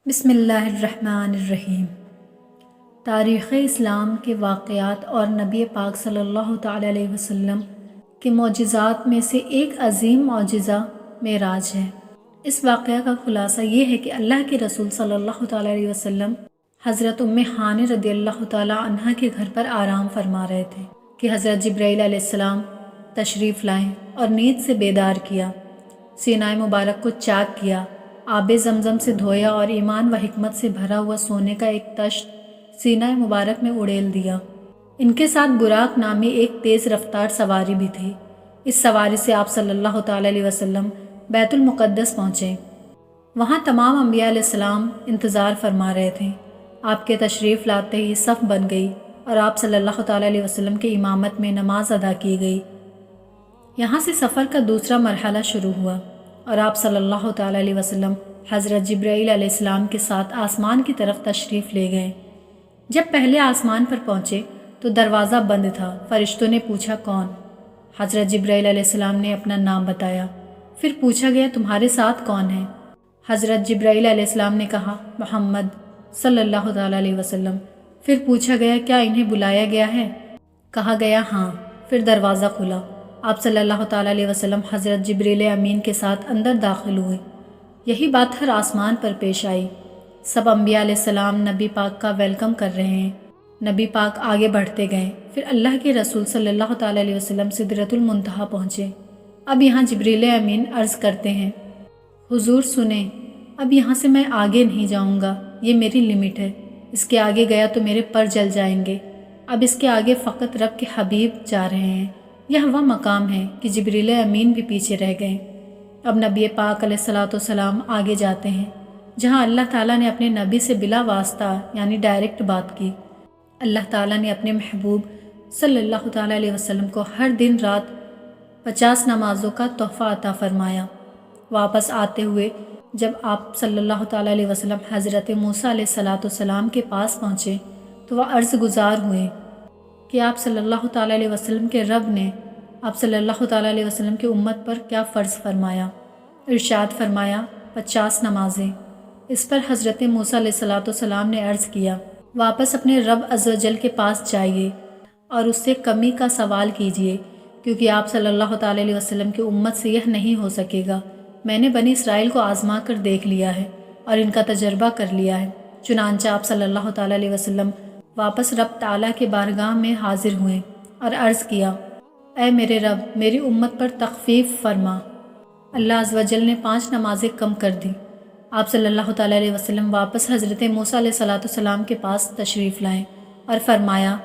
بسم اللہ الرحمن الرحیم۔ تاریخ اسلام کے واقعات اور نبی پاک صلی اللہ تعالی علیہ وسلم کے معجزات میں سے ایک عظیم معجزہ معراج ہے۔ اس واقعہ کا خلاصہ یہ ہے کہ اللہ کے رسول صلی اللہ تعالی علیہ وسلم حضرت ام ہانہ رضی اللہ تعالی عنہ کے گھر پر آرام فرما رہے تھے کہ حضرت جبرائیل علیہ السلام تشریف لائیں اور نیند سے بیدار کیا، سینہ مبارک کو چاک کیا، آب زمزم سے دھویا اور ایمان و حکمت سے بھرا ہوا سونے کا ایک تشت سینہ مبارک میں اڑیل دیا۔ ان کے ساتھ براق نامی ایک تیز رفتار سواری بھی تھی۔ اس سواری سے آپ صلی اللہ تعالی علیہ وسلم بیت المقدس پہنچے۔ وہاں تمام انبیاء علیہ السلام انتظار فرما رہے تھے۔ آپ کے تشریف لاتے ہی صف بن گئی اور آپ صلی اللہ تعالی علیہ وسلم کی امامت میں نماز ادا کی گئی۔ یہاں سے سفر کا دوسرا مرحلہ شروع ہوا اور آپ صلی اللہ تعالی علیہ وسلم حضرت جبرائیل علیہ السلام کے ساتھ آسمان کی طرف تشریف لے گئے۔ جب پہلے آسمان پر پہنچے تو دروازہ بند تھا۔ فرشتوں نے پوچھا کون؟ حضرت جبرائیل علیہ السلام نے اپنا نام بتایا۔ پھر پوچھا گیا تمہارے ساتھ کون ہے؟ حضرت جبرائیل علیہ السلام نے کہا محمد صلی اللہ تعالی علیہ وسلم۔ پھر پوچھا گیا کیا انہیں بلایا گیا ہے؟ کہا گیا ہاں۔ پھر دروازہ کھلا۔ آپ صلی اللہ تعالی علیہ وسلم حضرت جبریل امین کے ساتھ اندر داخل ہوئے۔ یہی بات ہر آسمان پر پیش آئی۔ سب انبیاء علیہ السلام نبی پاک کا ویلکم کر رہے ہیں۔ نبی پاک آگے بڑھتے گئے۔ پھر اللہ کے رسول صلی اللہ تعالی علیہ وسلم سدرۃ المنتہا پہنچے۔ اب یہاں جبریل امین عرض کرتے ہیں حضور سنیں، اب یہاں سے میں آگے نہیں جاؤں گا، یہ میری لمٹ ہے، اس کے آگے گیا تو میرے پر جل جائیں گے۔ اب اس کے آگے فقط رب کے حبیب جا رہے ہیں۔ یہ وہ مقام ہے کہ جبریل امین بھی پیچھے رہ گئے۔ اب نبی پاک علیہ الصلاۃ والسلام آگے جاتے ہیں جہاں اللہ تعالیٰ نے اپنے نبی سے بلا واسطہ یعنی ڈائریکٹ بات کی۔ اللہ تعالیٰ نے اپنے محبوب صلی اللہ تعالیٰ علیہ وسلم کو ہر دن رات 50 نمازوں کا تحفہ عطا فرمایا۔ واپس آتے ہوئے جب آپ صلی اللہ تعالیٰ علیہ وسلم حضرت موسیٰ علیہ الصلاۃ والسلام کے پاس پہنچے تو وہ عرض گزار ہوئے کہ آپ صلی اللہ تعالیٰ علیہ وسلم کے رب نے آپ صلی اللہ تعالیٰ علیہ وسلم کی امت پر کیا فرض فرمایا؟ ارشاد فرمایا 50 نمازیں۔ اس پر حضرت موسیٰ علیہ الصلاۃ والسلام نے عرض کیا واپس اپنے رب عز و جل کے پاس جائیے اور اس سے کمی کا سوال کیجیے، کیونکہ آپ صلی اللہ تعالیٰ علیہ وسلم کی امت سے یہ نہیں ہو سکے گا۔ میں نے بنی اسرائیل کو آزما کر دیکھ لیا ہے اور ان کا تجربہ کر لیا ہے۔ چنانچہ آپ صلی اللہ تعالیٰ علیہ وسلم واپس رب تعالیٰ کے بارگاہ میں حاضر ہوئے اور عرض کیا اے میرے رب میری امت پر تخفیف فرما۔ اللہ عز و جل نے 5 نمازیں کم کر دی۔ آپ صلی اللہ تعالیٰ علیہ وسلم واپس حضرت موسیٰ علیہ السلام کے پاس تشریف لائے اور فرمایا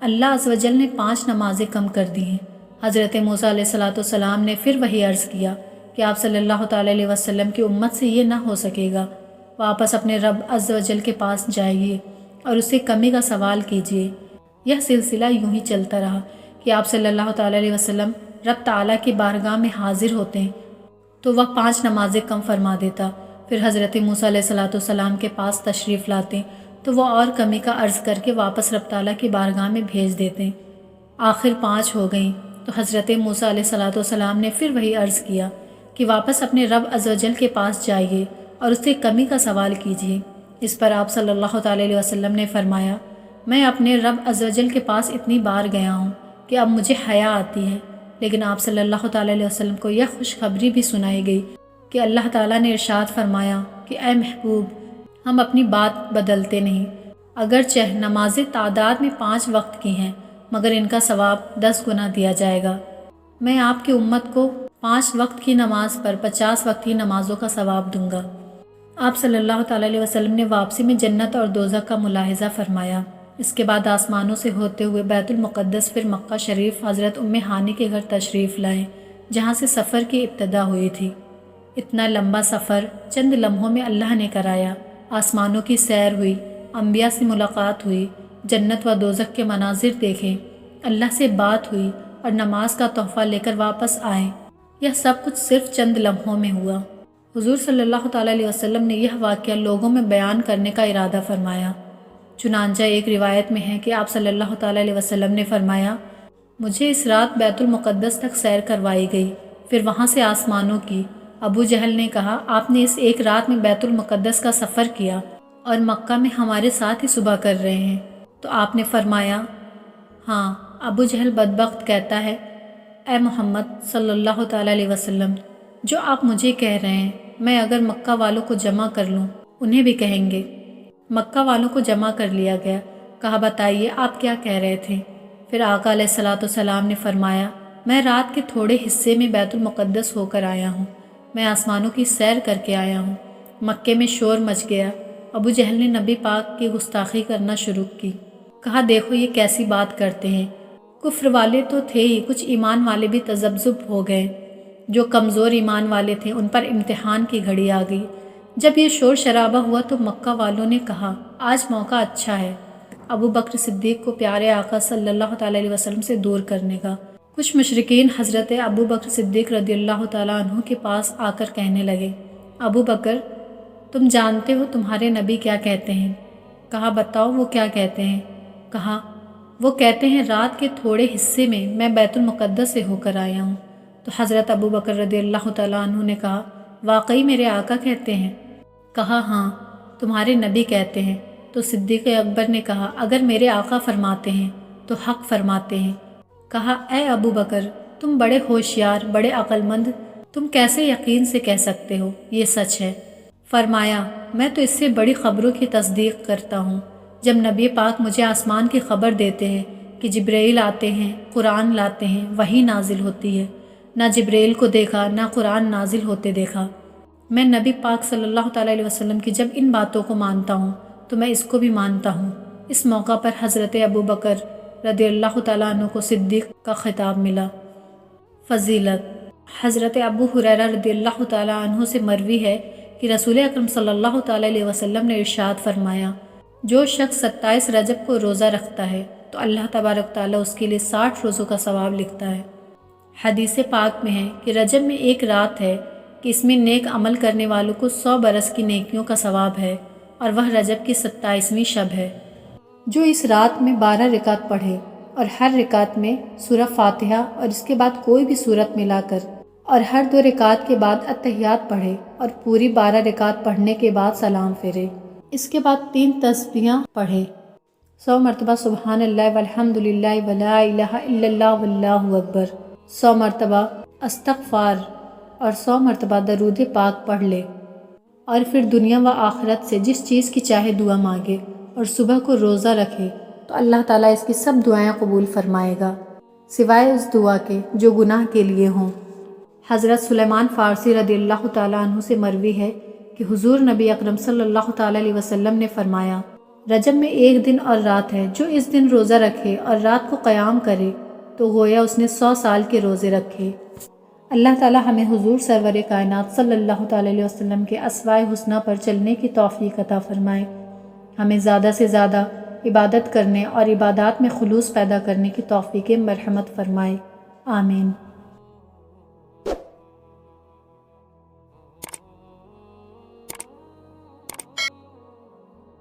اللہ عز و جل نے 5 نمازیں کم کر دی ہیں۔ حضرت موسیٰ علیہ السلام نے پھر وہی عرض کیا کہ آپ صلی اللہ تعالیٰ علیہ وسلم کی امت سے یہ نہ ہو سکے گا، واپس اپنے رب عز و جل کے پاس جائیے اور اس سے کمی کا سوال کیجیے۔ یہ سلسلہ یوں ہی چلتا رہا کہ آپ صلی اللہ تعالیٰ علیہ وسلم رب تعالیٰ کی بارگاہ میں حاضر ہوتے ہیں تو وہ 5 نمازیں کم فرما دیتا۔ پھر حضرت موسیٰ علیہ السلام کے پاس تشریف لاتے تو وہ اور کمی کا عرض کر کے واپس رب تعالیٰ کی بارگاہ میں بھیج دیتے۔ آخر 5 ہو گئیں تو حضرت موسیٰ علیہ السلام نے پھر وہی عرض کیا کہ واپس اپنے رب عز و جل کے پاس جائیے اور اس سے کمی کا سوال کیجیے۔ اس پر آپ صلی اللہ تعالیٰ علیہ وسلم نے فرمایا میں اپنے رب عز و جل کے پاس اتنی بار گیا ہوں کہ اب مجھے حیا آتی ہے، لیکن آپ صلی اللہ تعالیٰ علیہ وسلم کو یہ خوشخبری بھی سنائی گئی کہ اللہ تعالیٰ نے ارشاد فرمایا کہ اے محبوب ہم اپنی بات بدلتے نہیں، اگرچہ نمازیں تعداد میں 5 وقت کی ہیں مگر ان کا ثواب 10 گنا دیا جائے گا۔ میں آپ کی امت کو 5 وقت کی نماز پر 50 وقت کی نمازوں کا ثواب دوں گا۔ آپ صلی اللہ تعالیٰ علیہ وسلم نے واپسی میں جنت اور دوزخ کا ملاحظہ فرمایا۔ اس کے بعد آسمانوں سے ہوتے ہوئے بیت المقدس پھر مکہ شریف حضرت ام ہانہ کے گھر تشریف لائے جہاں سے سفر کی ابتدا ہوئی تھی۔ اتنا لمبا سفر چند لمحوں میں اللہ نے کرایا۔ آسمانوں کی سیر ہوئی، انبیاء سے ملاقات ہوئی، جنت و دوزخ کے مناظر دیکھے، اللہ سے بات ہوئی اور نماز کا تحفہ لے کر واپس آئے۔ یہ سب کچھ صرف چند لمحوں میں ہوا۔ حضور صلی اللہ تعالیٰ علیہ وسلم نے یہ واقعہ لوگوں میں بیان کرنے کا ارادہ فرمایا۔ چنانچہ ایک روایت میں ہے کہ آپ صلی اللہ تعالیٰ علیہ وسلم نے فرمایا مجھے اس رات بیت المقدس تک سیر کروائی گئی، پھر وہاں سے آسمانوں کی ابو جہل نے کہا آپ نے اس ایک رات میں بیت المقدس کا سفر کیا اور مکہ میں ہمارے ساتھ ہی صبح کر رہے ہیں؟ تو آپ نے فرمایا ہاں۔ ابو جہل بدبخت کہتا ہے اے محمد صلی اللہ تعالیٰ علیہ وسلم، جو آپ مجھے کہہ رہے ہیں میں اگر مکہ والوں کو جمع کر لوں انہیں بھی کہیں گے۔ مکہ والوں کو جمع کر لیا گیا۔ کہا بتائیے آپ کیا کہہ رہے تھے؟ پھر آقا علیہ الصلوۃ والسلام نے فرمایا میں رات کے تھوڑے حصے میں بیت المقدس ہو کر آیا ہوں، میں آسمانوں کی سیر کر کے آیا ہوں۔ مکے میں شور مچ گیا۔ ابو جہل نے نبی پاک کی گستاخی کرنا شروع کی۔ کہا دیکھو یہ کیسی بات کرتے ہیں، کفر والے تو تھے ہی، کچھ ایمان والے بھی تذبذب ہو گئے۔ جو کمزور ایمان والے تھے ان پر امتحان کی گھڑی آ گئی۔ جب یہ شور شرابہ ہوا تو مکہ والوں نے کہا آج موقع اچھا ہے ابو بکر صدیق کو پیارے آقا صلی اللہ تعالیٰ علیہ وسلم سے دور کرنے کا۔ کچھ مشرکین حضرت ابو بکر صدیق رضی اللہ تعالیٰ عنہ کے پاس آ کر کہنے لگے ابو بکر تم جانتے ہو تمہارے نبی کیا کہتے ہیں؟ کہا بتاؤ وہ کیا کہتے ہیں؟ کہا وہ کہتے ہیں رات کے تھوڑے حصے میں میں بیت المقدس سے ہو کر آیا ہوں۔ تو حضرت ابو بکر رضی اللہ تعالیٰ عنہ نے کہا واقعی میرے آقا کہتے ہیں؟ کہا ہاں تمہارے نبی کہتے ہیں۔ تو صدیق اکبر نے کہا اگر میرے آقا فرماتے ہیں تو حق فرماتے ہیں۔ کہا اے ابو بکر تم بڑے ہوشیار، بڑے عقل مند، تم کیسے یقین سے کہہ سکتے ہو یہ سچ ہے؟ فرمایا میں تو اس سے بڑی خبروں کی تصدیق کرتا ہوں۔ جب نبی پاک مجھے آسمان کی خبر دیتے ہیں کہ جبرائیل آتے ہیں، قرآن لاتے ہیں، وحی نازل ہوتی ہے، نہ جبرائیل کو دیکھا نہ قرآن نازل ہوتے دیکھا۔ میں نبی پاک صلی اللہ تعالیٰ علیہ وسلم کی جب ان باتوں کو مانتا ہوں تو میں اس کو بھی مانتا ہوں۔ اس موقع پر حضرت ابو بکر رضی اللہ تعالیٰ عنہ کو صدیق کا خطاب ملا۔ فضیلت حضرت ابو ہریرہ رضی اللہ تعالیٰ عنہ سے مروی ہے کہ رسول اکرم صلی اللہ تعالیٰ علیہ وسلم نے ارشاد فرمایا جو شخص 27 رجب کو روزہ رکھتا ہے تو اللہ تبارک تعالیٰ اس کے لیے 60 روزوں کا ثواب لکھتا ہے۔ حدیث پاک میں ہے کہ رجب میں ایک رات ہے کہ اس میں نیک عمل کرنے والوں کو 100 برس کی نیکیوں کا ثواب ہے، اور وہ رجب کی 27ویں شب ہے۔ جو اس رات میں 12 رکعت پڑھے اور ہر رکعت میں سورہ فاتحہ اور اس کے بعد کوئی بھی سورت ملا کر، اور ہر 2 رکعت کے بعد اتحیات پڑھے اور پوری 12 رکعت پڑھنے کے بعد سلام پھیرے، اس کے بعد 3 تسبیحاں پڑھے، 100 مرتبہ سبحان اللہ والحمد للہ ولا الہ الا اللہ واللہ اکبر، 100 مرتبہ استغفار اور 100 مرتبہ درود پاک پڑھ لے، اور پھر دنیا و آخرت سے جس چیز کی چاہے دعا مانگے اور صبح کو روزہ رکھے تو اللہ تعالیٰ اس کی سب دعائیں قبول فرمائے گا سوائے اس دعا کے جو گناہ کے لیے ہوں۔ حضرت سلیمان فارسی رضی اللہ تعالیٰ عنہ سے مروی ہے کہ حضور نبی اکرم صلی اللہ تعالیٰ علیہ وسلم نے فرمایا رجب میں ایک دن اور رات ہے، جو اس دن روزہ رکھے اور رات کو قیام کرے تو گویا اس نے 100 سال کے روزے رکھے۔ اللہ تعالیٰ ہمیں حضور سرور کائنات صلی اللہ تعالیٰ علیہ وسلم کے اسوائے حسنہ پر چلنے کی توفیق عطا فرمائے، ہمیں زیادہ سے زیادہ عبادت کرنے اور عبادات میں خلوص پیدا کرنے کی توفیق مرحمت فرمائے، آمین۔